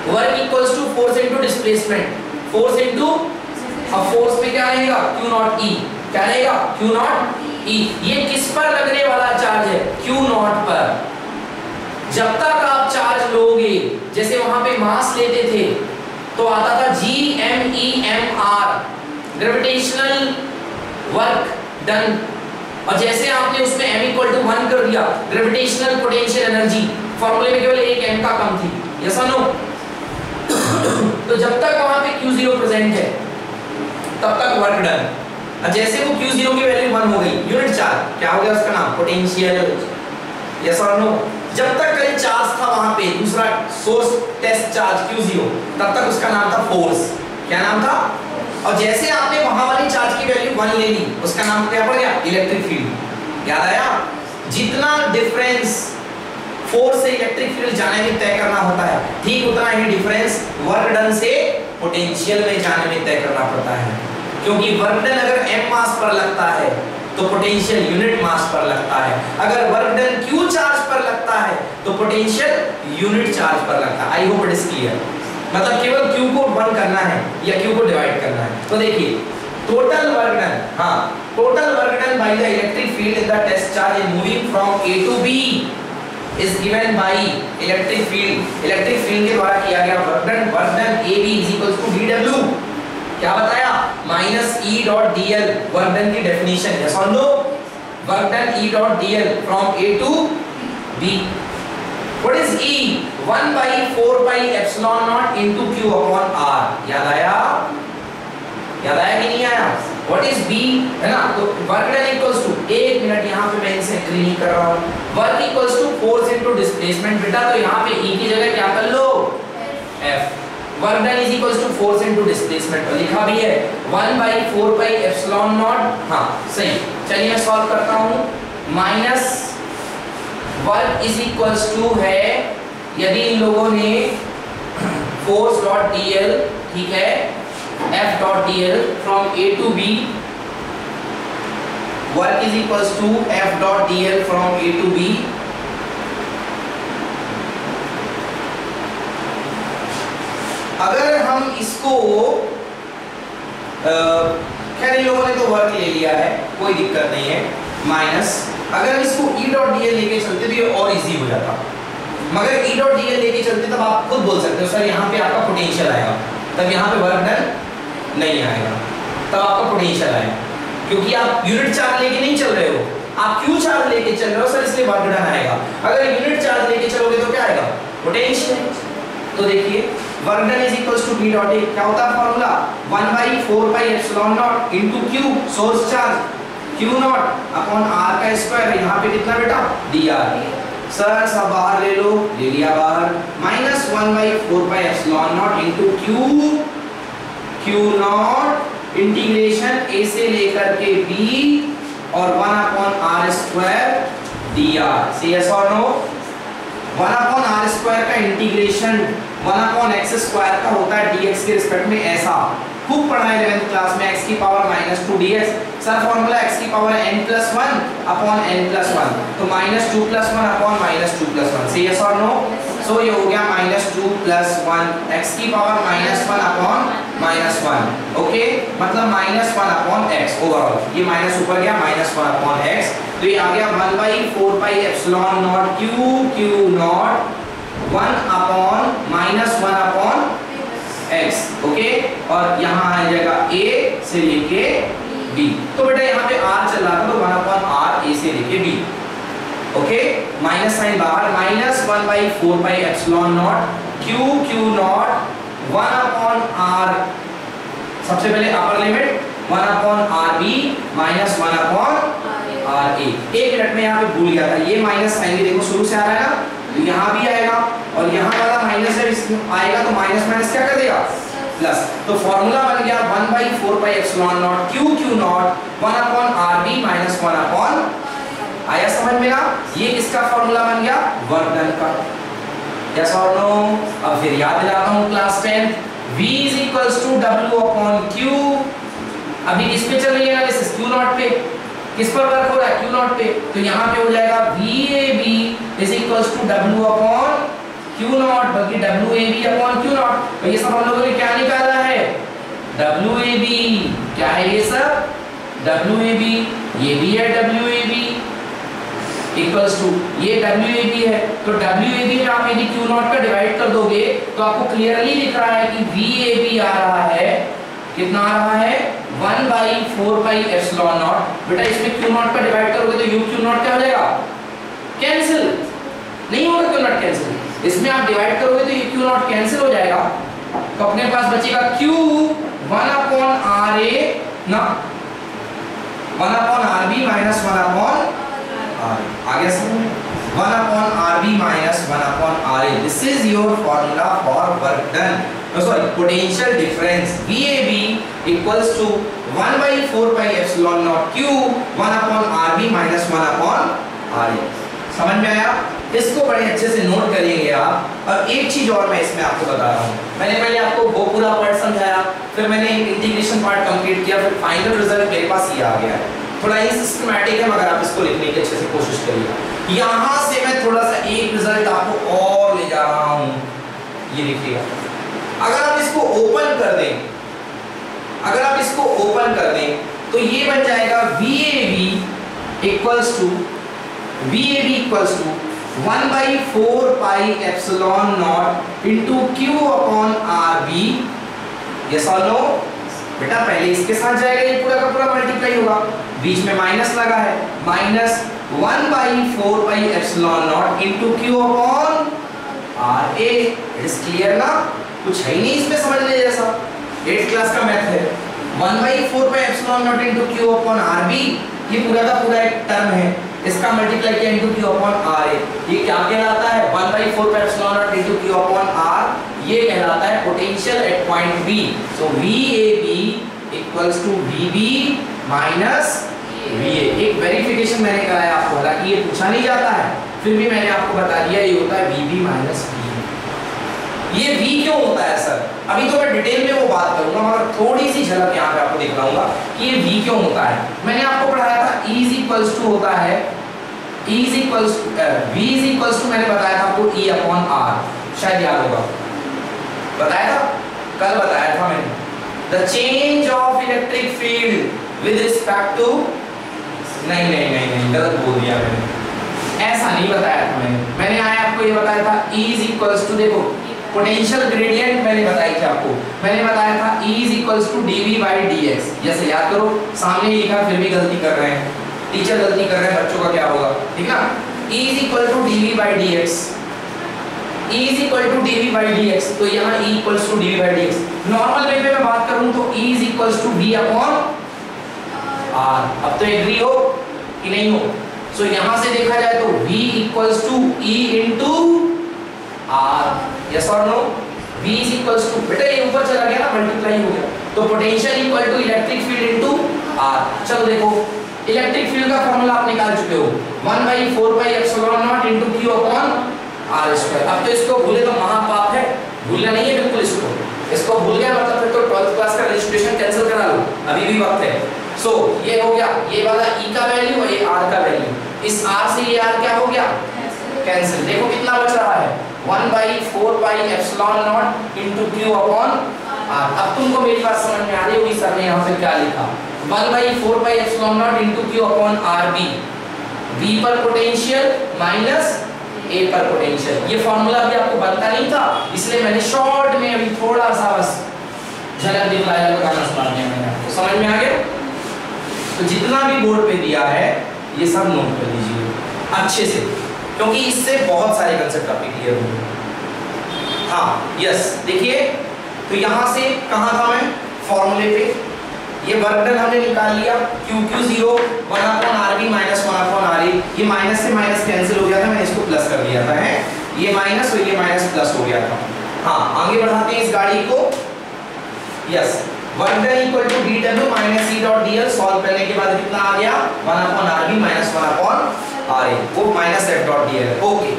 Work equals to force into displacement, force into, अब force में क्या रहेगा Q नॉट E, क्या रहेगा Q नॉट E। ये किस पर लगने वाला चार्ज है Q नॉट पर। जब तक आप चार्ज लोगे, जैसे वहां पे मास लेते थे तो आता था GMEMR, ग्रेविटेशनल वर्क डन, और जैसे आपने उसमें m इक्वल टू 1 कर दिया, ग्रेविटेशनल पोटेंशियल एनर्जी फॉर्मूले में केवल एक m का कम थी, यस और नो। तो जब तक वहां पे Q0 प्रेजेंट है तब तक वर्क डन, और जैसे वो Q0 की वैल्यू 1 हो गई, यूनिट चार्ज क्या हो गया उसका नाम पोटेंशियल, यस और नो। जब तक कहीं चार्ज था वहां पे दूसरा सोर्स टेस्ट चार्ज Q0, तब तक उसका नाम था फोर्स, क्या नाम था। और जैसे आपने वहां वाली चार्ज की वैल्यू 1 ले ली, उसका नाम क्या पड़ गया इलेक्ट्रिक फील्ड, याद आया। जितना डिफरेंस फोर्स से इलेक्ट्रिक फील्ड जाने में तय करना होता है, ठीक उतना ही डिफरेंस वर्क डन से पोटेंशियल में जाने में तय करना पड़ता है, क्योंकि वर्क डन अगर m मास पर लगता है तो पोटेंशियल यूनिट मास पर लगता है, अगर वर्क डन q चार्ज पर लगता है तो पोटेंशियल यूनिट चार्ज पर लगता है। I hope it is clear, मतलब केवल q को 1 करना है या q को डिवाइड करना है। तो देखिए टोटल वर्क डन, हाँ total work done by the electric field in the test charge in moving from a to b is given by electric field, electric field के द्वारा किया गया work done AB is equals to dW, क्या बताया minus E dot dl, work done की definition, yes और no. Work done E dot dl from A to B, what is E 1 by 4 pi epsilon naught into Q upon R, याद आया कि नहीं आया। What is B है ना, तो वर्क डन इक्वल्स टू, एक मिनट यहाँ पे मैं इनसे एग्री नहीं कर रहा हूँ, work equals to force into displacement बेटा, तो यहाँ पे E की जगह क्या कर लो F, work done is equals to force into displacement, और लिखा भी है 1 by 4 pi epsilon naught, हाँ सही। चलिए मैं सॉल्व करता हूँ, minus work is equals to है, यदि इन लोगों ने फोर्स डॉट dl, ठीक है, F dot dl from A to B, work is equals to F dot dl from A to B, अगर हम इसको खैर इन लोगों ने तो वर्क ले लिया है, कोई दिक्कत नहीं है, माइनस अगर इसको E डॉट dl लेके चलते तो ये और इजी हो जाता, मगर E डॉट dl लेके चलते तब आप खुद बोल सकते हो सर यहाँ पे आपका पोटेंशियल आएगा, तब यहाँ पे वर्क डन नहीं आएगा, तब आपका पोटेंशियल आएगा, क्योंकि आप यूनिट चार्ज लेके नहीं चल रहे हो, आप Q चार्ज लेके चल रहे हो सर, इसलिए वर्क डन आएगा। अगर यूनिट चार्ज लेके चलोगे तो क्या आएगा पोटेंशियल। तो देखिए work done is equals to B dot A, क्या होता है formula 1 by 4 pi epsilon naught into Q source charge Q naught upon R का स्क्वायर, यहाँ पे कितना बेटा dr, सर सब बाहर ले लो, ले लिया बाहर, minus 1 by 4 pi epsilon naught into Q not integration A से लेकर के B और 1 अपॉन R स्क्वायर dr, से यस और नो। 1 अपॉन R स्क्वायर का इंटीग्रेशन 1 अपॉन x स्क्वायर का होता है dx के रिस्पेक्ट में, ऐसा खूब पढ़ा है 11th क्लास में, x की power -2 dx, sir formula x की पावर n+1 अपॉन n+1, तो -2 + 1 अपॉन -2 + 1, से यस और नो। सो ये हो गया -2 + 1 x की पावर -1 अपॉन -1, ओके, मतलब -1 अपॉन x ओवरऑल, ये माइनस ऊपर गया -1 अपॉन x, तो ये आ गया 1 by 4 pi epsilon naught Q not 1 upon -1 upon x, okay, और यहाँ आ जाएगा a से लेके b, तो बेटा यहाँ पे r चल रहा था तो 1 अपॉन r a से लेके b, ओके, माइनस साइन बाहर, -1 by 4 pi epsilon naught Q not 1 upon r, सबसे पहले upper limit 1 upon rb -1 upon ra। एक मिनट में यहाँ पे भूल गया था, ये माइनस साइन भी देखो शुरू से आ रहा है ना, तो यहाँ भी आएगा और यहाँ वाला माइनस जब आएगा तो माइनस माइनस क्या कर देगा प्लस, तो फॉर्मूला बन गया 1 by 4 pi epsilon naught Q not 1 upon rb -1 upon, आया समझ में ना, ये किसका फॉर्मूला बन गया वर्क डन का, यस और नो। अब फिर याद दिलाता हूँ class 10 V is equals to W upon Q, अभी किस पे चल रही है एनालिसिस Q नॉट पे, किस पर वर्क हो रहा है Q नॉट पे, तो यहाँ पे हो जाएगा VAB is equals to W upon Q not, बल्कि WAB upon Q नॉट, तो ये सब हम लोगों ने क्या निकाला है, WAB। क्या है ये सब, WAB। ये भी है WAB इक्वल्स टू ये WAB है। तो WAB में आप यदि Q नॉट का डिवाइड कर दोगे तो आपको क्लियरली लिख रहा है कि VAB आ रहा है, कितना आ रहा है, 1/4 पाई एप्सिलॉन नॉट। बेटा इसमें Q नॉट का डिवाइड करोगे तो U Q नॉट क्या हो जाएगा, कैंसिल नहीं होगा, Q नॉट कैंसिल। इसमें आप डिवाइड करोगे तो ये Q नॉट कैंसिल हो जाएगा, तो अपने पास बचेगा Q 1/RA ना 1/RB माइनस 1/R। आगे समझ, 1/RB minus 1/RA। This is your formula for work done, sorry potential difference VAB equals to 1/4 pi epsilon naught Q 1/RB minus 1/RA। समझ में आया? इसको बड़े अच्छे से नोट करेंगे आप। और एक चीज और मैं इसमें आपको बता रहा हूँ, मैंने पहले आपको वो पूरा पार्ट समझाया, फिर मैंने इंटीग्रेशन पार्ट कंप्लीट किया, फिर फाइनल रिजल्ट मेरे पास ये आ गया है। थोड़ा ये सिस्टमैटिक है मगर आप इसको लिखने की अच्छे से कोशिश करिएगा। यहाँ से मैं थोड़ा सा एक रिजल्ट आपको और ले जा रहा हूँ, ये देखिएगा। अगर आप इसको ओपन कर दें, अगर आप इसको ओपन कर दें तो ये बन जाएगा VAB equals to 1/4 pi epsilon naught into Q upon RB। Yes और नो? बेटा पहले इसके साथ जाएगा, ये पूरा का पूरा मल्टीप्लाई होगा, बीच में माइनस लगा है, minus 1/4 pi epsilon naught into Q upon RA। It's clear ना? कुछ है ही नहीं इसमें समझने जैसा, 8th क्लास का मैथ है। 1/4 pi epsilon naught into Q upon RB, ये पूरा का पूरा एक टर्म है, इसका मल्टीप्लाई किया इनटू Q अपॉन RA। ये क्या कहलाता है, 1/4 pi epsilon naught into Q upon R, ये कहलाता है potential at point B। So VAB equals to VB minus VA। एक वेरिफिकेशन मैंने कराया आपको, हालांकि ये पूछा नहीं जाता है, फिर भी मैंने आपको बता दिया ये होता है VB माइनस VA। ये V क्यों होता है सर, अभी तो मैं डिटेल में वो बात करूंगा, मगर थोड़ी सी झलक यहाँ पे आपको दिखलाऊंगा कि ये V क्यों होता है। मैंने आपको पढ़ाया था E इज इक्वल्स टू होता है, E is equals V is equals to, मैंने बताया था आपको E अपॉन R, शायद याद होगा, बताया था, कल बताया था मैंने। The change of electric field with respect to, नहीं गलत बोल दिया मैंने, ऐसा नहीं बताया था मैंने आया आपको ये बताया था E इज इक्वल्स टू, देखो पोटेंशियल ग्रेडियंट मैंने बताई थी आपको, मैंने बताया था E is equals to dV/dx। जैसे याद करो, सामने ही लिखा फिर भी गलती कर रहे हैं, टीचर गलती कर रहे हैं, बच्चों का क्या होगा, ठीक ना। E is equal to dV/dx, E is equal to dV/dx, तो यहाँ E equals to dV/dx। Normal way में मैं बात करूं तो E is equals to V upon R। अब तो एग्री हो कि नहीं हो? सो यहाँ से देखा जाए तो V equals to E into R, yes और no? V is equals to, बेटा ये ऊपर चला गया ना, मल्टीप्लाई हो गया, तो potential equal to electric field into R। चलो देखो, इलेक्ट्रिक फील्ड का फॉर्मूला आप निकाल चुके हो, 1/4 pi epsilon naught into Q upon R square. अब तो इसको भूले तो महापाप है, भूलना नहीं है बिल्कुल इसको भूल गया मतलब फिर तो 12th क्लास का रजिस्ट्रेशन कैंसिल करा लो, अभी भी वक्त है। सो ये हो गया, ये वाला E का वैल्यू और ये R का वैल्यू, इस R से ये R क्या हो गया, कैंसिल। देखो कितना बच रहा है, 1/4 pi epsilon naught into Q upon R। अब तुमको मेरी बात समझ में आ रही होगी, सर ने यहाँ पे क्या लिखा, 1/4 pi epsilon naught into Q upon RB, V पर पोटेंशियल माइनस A पर पोटेंशियल। ये फॉर्मूला भी आपको बनता नहीं था, इसलिए मैंने शॉर्ट में अभी थोड़ा सा बस झलक दिखलाया, गाना सुना दिया मैंने आपको, समझ में आ गया। तो जितना भी बोर्ड पे दिया है ये सब नोट कर लीजिए अच्छे से, क्योंकि इससे बहुत सारे कंसेप्ट आपके क्लियर होंगे। हाँ यस, देखिए तो यहाँ से कहाँ था मैं, फॉर्मूले पे, ये वर्क डन हमने निकाल लिया, Q0 1/RB माइनस 1/RA, ये माइनस से माइनस कैंसिल हो गया था, मैंने इसको प्लस कर दिया था, है ये माइनस और ये माइनस प्लस हो गया था। हाँ आगे बढ़ाते हैं इस गाड़ी को, yes, work done equal to dW minus E dot dl, solve करने के बाद कितना आ गया, 1/RB माइनस 1/RA, वो minus F dot dl। Okay,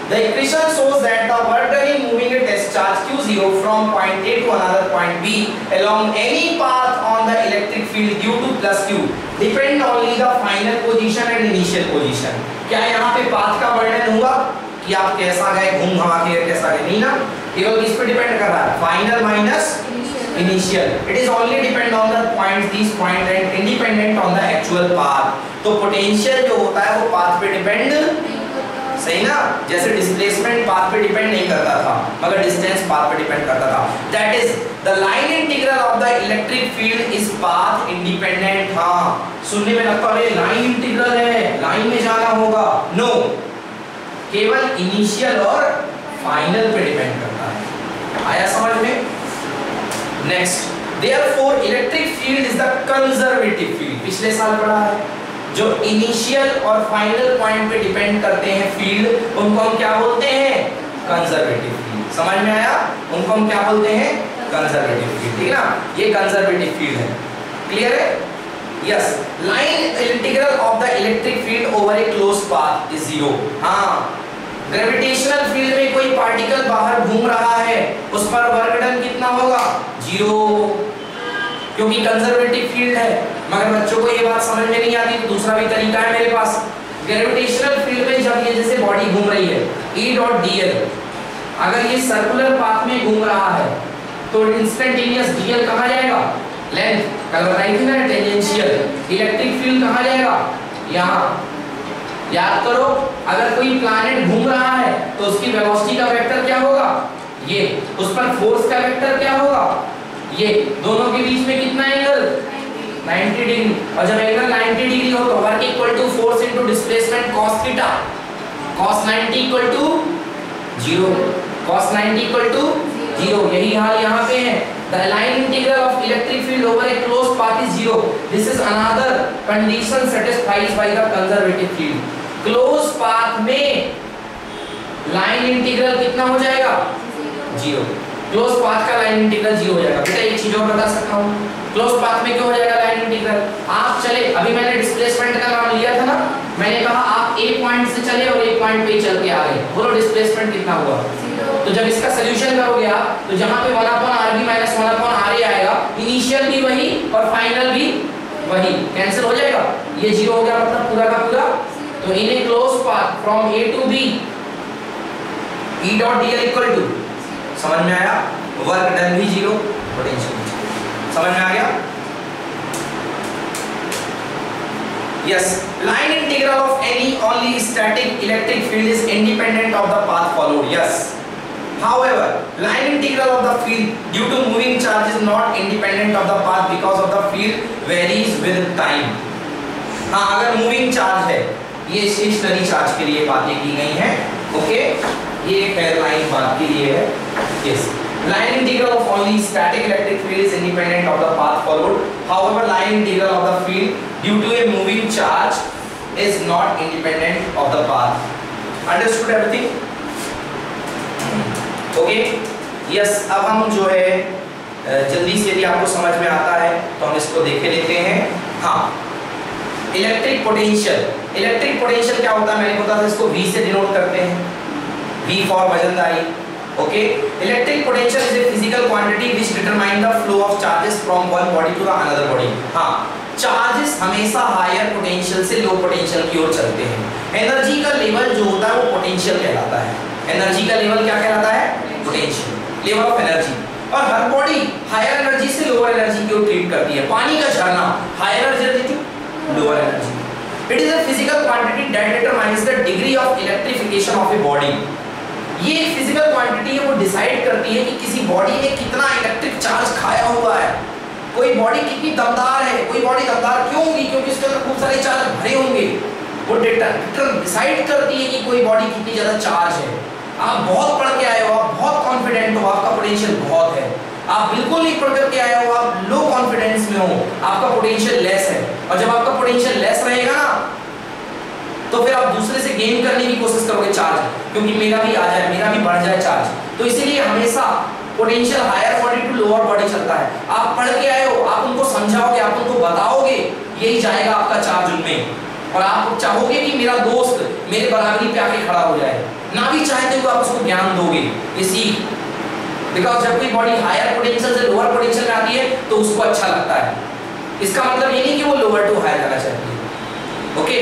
the equation shows that the work done in moving a test charge Q0 from point A to another point B along any path on the electric field due to plus Q depend only the final position and initial position। क्या यहाँ पे path का वर्णन हुआ कि आप कैसा गए, घूम घमा के कैसा गए, नहीं ना, केवल किस पे डिपेंड कर रहा है? Final minus initial. It is only depend on the point, this point and independent on the actual path. तो पोटेंशियल जो होता है वो पाथ पे डिपेंड, सही ना, जैसे डिस्प्लेसमेंट पाथ पे डिपेंड नहीं करता था मगर डिस्टेंस पाथ पे डिपेंड करता था. That is the line integral of the electric field is path independent. हाँ, सुनने में लगता है लाइन इंटीग्रल है, लाइन में जाना होगा. नो, केवल इनिशियल और फाइनल पे डिपेंड करता है. आया समझ में? Next, therefore electric field is the conservative field. पिछले साल पढ़ा है, जो इनिशियल और फाइनल पॉइंट पे डिपेंड करते हैं फील्ड, उनको हम क्या बोलते हैं? Conservative field. समझ में आया? उनको हम क्या बोलते हैं? Conservative field. ठीक है ना, ये कंजर्वेटिव फील्ड है. क्लियर है? Yes. Line integral of the electric field over A close path is zero. हाँ, ग्रेविटेशनल फील्ड में कोई पार्टिकल बाहर घूम रहा है, उस पर वर्क डन कितना होगा? जीरो, क्योंकि कंजर्वेटिव फील्ड है. मगर बच्चों को ये बात समझ में नहीं आती, तो दूसरा भी तरीका है मेरे पास. ग्रेविटेशनल फील्ड में जब ये जैसे बॉडी घूम रही है, E डॉट dl, अगर ये सर्कुलर पाथ में घूम रहा है तो इंस्टेंटेनियस dl कहाँ जाएगा? लेंथ. कल बताई थी ना, टेंजेंशियल. इलेक्ट्रिक फील्ड कहाँ जाएगा? यहाँ. याद करो, अगर कोई प्लैनेट घूम रहा है तो उसकी वेलोसिटी का वेक्टर क्या होगा? ये. उस पर फोर्स का वेक्टर क्या होगा? ये. दोनों के बीच में कितना एंगल? 90 डिग्री. और जब एंगल 90 डिग्री हो तो work equal to force into displacement cos theta. cos 90 equal to 0. cos 90 equal to 0. यही हाल यहाँ पे है. The line integral of electric field over a closed path is 0. This is another condition satisfied by the conservative field. Closed path में line integral कितना हो जाएगा? 0. Close path का line integral 0 हो जाएगा. बेटा एक चीज और बता सकता हूँ, क्लोज पाथ में क्यों हो जाएगा लाइन इंटीग्रल? आप चले, अभी मैंने डिस्प्लेसमेंट का नाम लिया था ना, मैंने कहा आप एक पॉइंट से चले और एक पॉइंट पे चल के आ गए, बोलो डिस्प्लेसमेंट कितना हुआ? 0. तो जब इसका सोल्यूशन करोगे आप, तो जहां पे 1/rb - 1/ra आएगा, इनिशियल भी वही और फाइनल भी वही, कैंसिल हो जाएगा. ये 0 हो गया, मतलब पूरा का पूरा. तो in a close path from A to B, E dot dl equal to, समझ में आया? वर्क डन भी 0, पोटेंशियल भी 0. समझ में आ गया? Yes. Line integral of any only static electric field is independent of the path followed. Yes. However, line integral of the field due to moving charge is not independent of the path because of the field varies with time. हाँ, अगर moving charge है, ये stationery charge के लिए बातें की गई हैं. ओके, ये एक लाइन बात के लिए है. Yes. Line integral of only static electric field is independent of the path followed. However, line integral of the field due to a moving charge is not independent of the path. Understood everything? Okay. Yes. अब हम जो है जल्दी से, यदि आपको समझ में आता है तो हम इसको देखे लेते हैं. हाँ, इलेक्ट्रिक पोटेंशियल. इलेक्ट्रिक पोटेंशियल क्या होता है? मैंने बताया था, इसको V से डिनोट करते हैं. V फॉर वजनदारी. Okay, electric potential is a physical quantity which determine the flow of charges from one body to the another body. हाँ, चार्जेस हमेशा हायर पोटेंशियल से लो पोटेंशियल की ओर चलते हैं. एनर्जी का लेवल जो होता है वो पोटेंशियल कहलाता है. एनर्जी का लेवल क्या कहलाता है? Potential, level of energy. और हर बॉडी हायर एनर्जी से लोअर एनर्जी की ओर ट्रीट करती है. पानी का झरना higher energy to lower energy. It is a physical quantity that determines the degree of electrification of a body. ये एक फिजिकल क्वांटिटी है, वो डिसाइड करती है कि किसी बॉडी में कितना इलेक्ट्रिक चार्ज खाया हुआ है. कोई बॉडी कितनी दमदार है. कोई बॉडी दमदार क्यों होगी? क्योंकि उसके अंदर खूब सारे चार्ज भरे होंगे. वो डिसाइड करती है कि कोई बॉडी कितनी ज्यादा चार्ज है. आप बहुत पढ़ के आए हो, आप बहुत कॉन्फिडेंट हो, आपका पोटेंशियल बहुत है. आप बिल्कुल नहीं पढ़ करके आए हो, आप लो कॉन्फिडेंस में हो, आपका पोटेंशियल लेस है. और जब आपका पोटेंशियल लेस रहेगा ना, तो फिर आप दूसरे से गेन करने की कोशिश करोगे चार्ज, क्योंकि मेरा भी आ जाए, मेरा भी बढ़ जाए चार्ज. तो इसीलिए हमेशा potential higher body to lower body चलता है. आप पढ़ के आए हो, आप उनको समझाओगे, आप उनको बताओगे, यही जाएगा आपका चार्ज उनमें. और आप चाहोगे कि मेरा दोस्त मेरे बराबरी पे आके खड़ा हो जाए, ना भी चाहते हुए आप उसको ज्ञान दोगे. ये सीख, बिकॉज जब कोई बॉडी हायर पोटेंशियल से लोअर पोटेंशियल में आती है तो उसको अच्छा लगता है. इसका मतलब ये नहीं कि वो लोअर टू हायर जाना चाहती है. ओके,